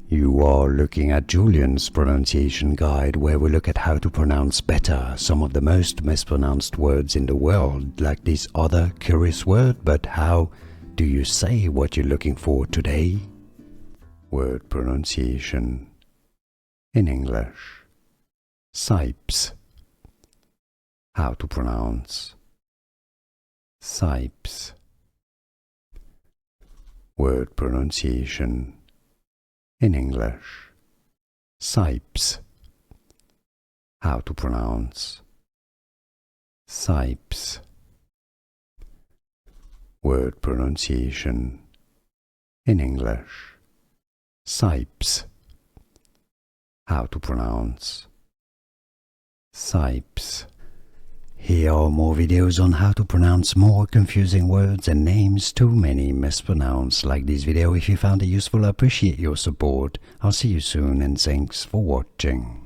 You are looking at Julian's pronunciation guide, where we look at how to pronounce better some of the most mispronounced words in the world, like this other curious word. But how do you say what you're looking for today? Word pronunciation in English. Sipes. How to pronounce sipes. Word pronunciation in English. Sipes. How to pronounce sipes. Word pronunciation in English. Sipes. How to pronounce sipes. Here are more videos on how to pronounce more confusing words and names too many mispronounced. Like this video if you found it useful. I appreciate your support. I'll see you soon and thanks for watching.